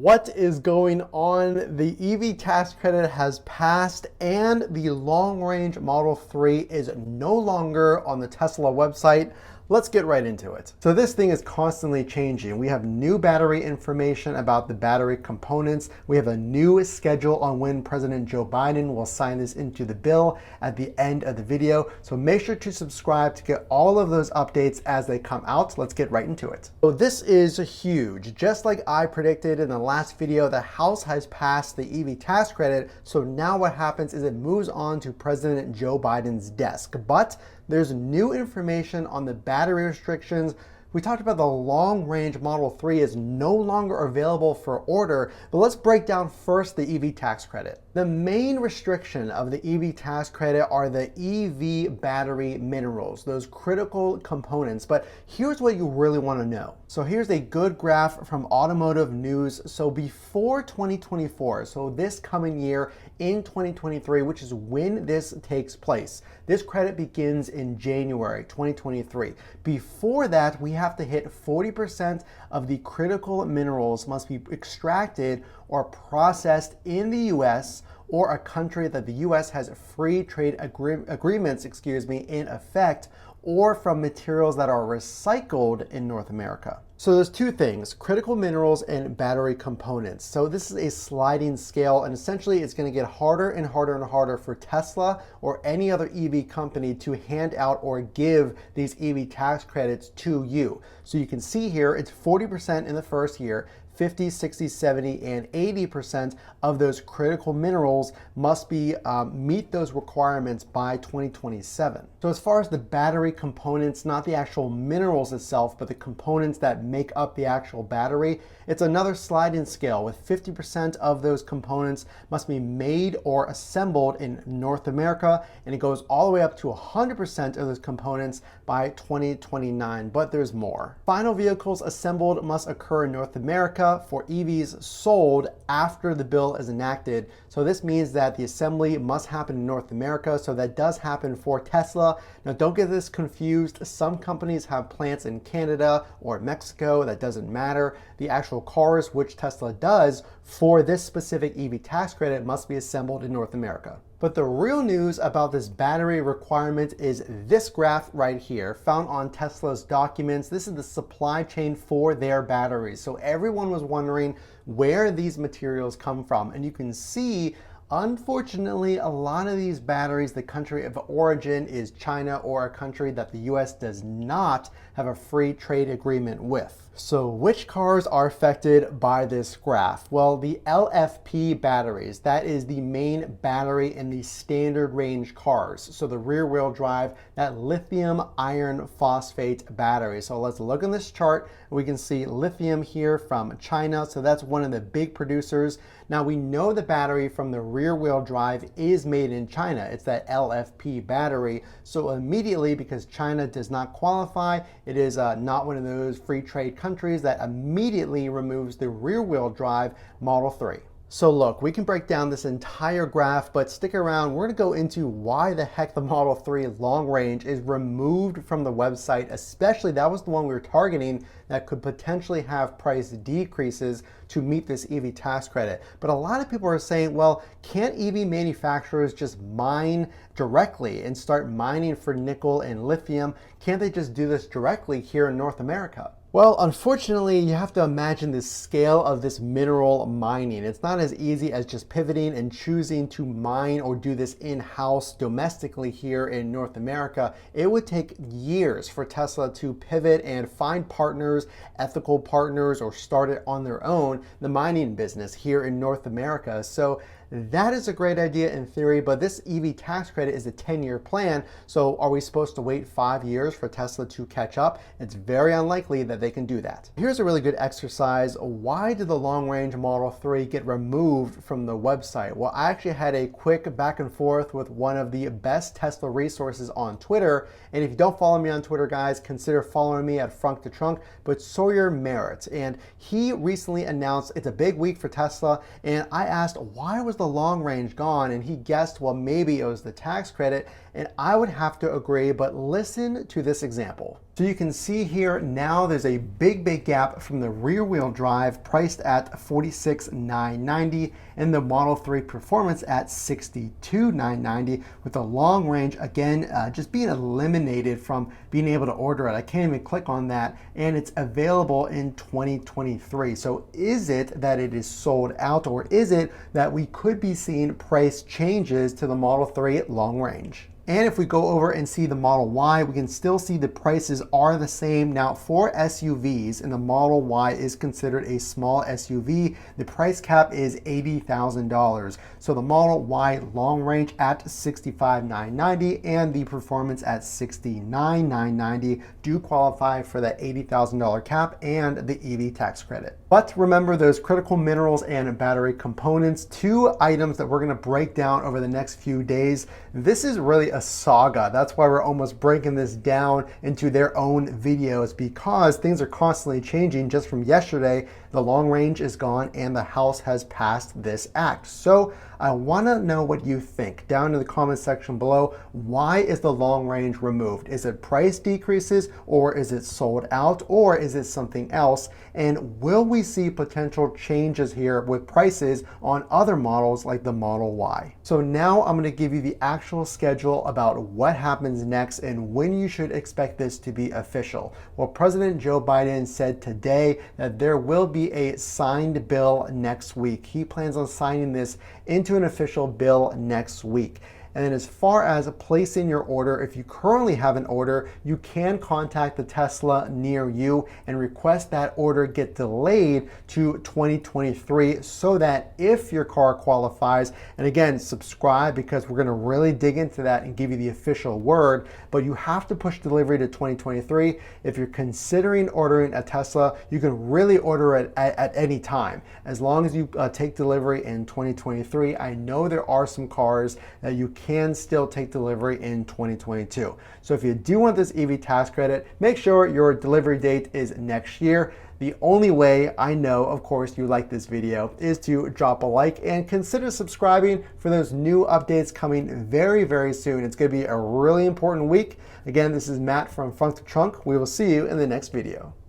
What is going on? The EV tax credit has passed and the long-range Model 3 is no longer on the Tesla website. Let's get right into it. So this thing is constantly changing. We have new battery information about the battery components. We have a new schedule on when President Joe Biden will sign this into the bill at the end of the video. So make sure to subscribe to get all of those updates as they come out. Let's get right into it. So this is huge. Just like I predicted in the last video, the House has passed the EV tax credit. So now what happens is it moves on to President Joe Biden's desk. But there's new information on the battery restrictions. We talked about the long-range Model 3 is no longer available for order, but let's break down first the EV tax credit. The main restriction of the EV tax credit are the EV battery minerals, those critical components. But here's what you really want to know. So here's a good graph from Automotive News. So before 2024, so this coming year in 2023, which is when this takes place, this credit begins in January 2023. Before that, we have to hit 40% of the critical minerals must be extracted or processed in the US or a country that the US has free trade agreements, in effect, or from materials that are recycled in North America. So there's two things, critical minerals and battery components. So this is a sliding scale, and essentially it's going to get harder and harder and harder for Tesla or any other EV company to hand out or give these EV tax credits to you. So you can see here, it's 40% in the first year, 50, 60, 70, and 80% of those critical minerals must be meet those requirements by 2027. So as far as the battery components, not the actual minerals itself, but the components that make up the actual battery, it's another sliding scale with 50% of those components must be made or assembled in North America, and it goes all the way up to 100% of those components by 2029, but there's more. Final vehicles assembled must occur in North America for EVs sold after the bill is enacted. So this means that the assembly must happen in North America. So that does happen for Tesla. Now don't get this confused. Some companies have plants in Canada or Mexico. That doesn't matter. The actual cars, which Tesla does for this specific EV tax credit, must be assembled in North America. But the real news about this battery requirement is this graph right here, found on Tesla's documents. This is the supply chain for their batteries. So everyone was wondering where these materials come from. And you can see, unfortunately, a lot of these batteries, the country of origin is China or a country that the US does not have a free trade agreement with. So which cars are affected by this graph? Well, the LFP batteries, that is the main battery in the standard range cars. So the rear wheel drive, that lithium iron phosphate battery. So let's look on this chart. We can see lithium here from China. So that's one of the big producers. Now we know the battery from the rear wheel drive is made in China. It's that LFP battery. So immediately, because China does not qualify, it is not one of those free trade countries, that immediately removes the rear wheel drive Model 3. So look, we can break down this entire graph, but stick around. We're going to go into why the heck the Model 3 long range is removed from the website, especially that was the one we were targeting that could potentially have price decreases to meet this EV tax credit. But a lot of people are saying, well, can't EV manufacturers just mine directly and start mining for nickel and lithium? Can't they just do this directly here in North America? Well, unfortunately, you have to imagine the scale of this mineral mining. It's not as easy as just pivoting and choosing to mine or do this in-house domestically here in North America. It would take years for Tesla to pivot and find partners, ethical partners, or start it on their own, the mining business here in North America. So that is a great idea in theory, but this EV tax credit is a 10-year plan. So are we supposed to wait 5 years for Tesla to catch up? It's very unlikely that they can do that. Here's a really good exercise. Why did the long-range Model 3 get removed from the website? Well, I actually had a quick back and forth with one of the best Tesla resources on Twitter. And if you don't follow me on Twitter, guys, consider following me at Frunk to Trunk, but Sawyer Merritt. And he recently announced it's a big week for Tesla. And I asked, why was the long range gone? And he guessed, well, maybe it was the tax credit. And I would have to agree, but listen to this example. So you can see here now there's a big gap from the rear wheel drive priced at $46,990 and the Model 3 Performance at $62,990, with the long range again just being eliminated from being able to order it. I can't even click on that, and it's available in 2023. So is it that it is sold out, or is it that we could be seeing price changes to the Model 3 long range? And if we go over and see the Model Y, we can still see the prices are the same. Now for SUVs, and the Model Y is considered a small SUV, the price cap is $80,000. So the Model Y long range at $65,990 and the Performance at $69,990 do qualify for that $80,000 cap and the EV tax credit. But remember those critical minerals and battery components, two items that we're going to break down over the next few days. This is really a saga. That's why we're almost breaking this down into their own videos, because things are constantly changing. Just from yesterday, the long range is gone and the House has passed this act. So I want to know what you think down in the comment section below. Why is the long range removed? Is it price decreases, or is it sold out, or is it something else? And will we see potential changes here with prices on other models like the Model Y? So now I'm going to give you the actual schedule about what happens next and when you should expect this to be official. Well, President Joe Biden said today that there will be a signed bill next week. He plans on signing this into an official bill next week. And then as far as placing your order, if you currently have an order, you can contact the Tesla near you and request that order get delayed to 2023, so that if your car qualifies, and again, subscribe because we're gonna really dig into that and give you the official word, but you have to push delivery to 2023. If you're considering ordering a Tesla, you can really order it at any time, as long as you take delivery in 2023. I know there are some cars that you can still take delivery in 2022. So if you do want this EV tax credit, make sure your delivery date is next year. The only way I know, of course, you like this video is to drop a like and consider subscribing for those new updates coming very soon. It's going to be a really important week. Again, this is Matt from Funk to Trunk. We will see you in the next video.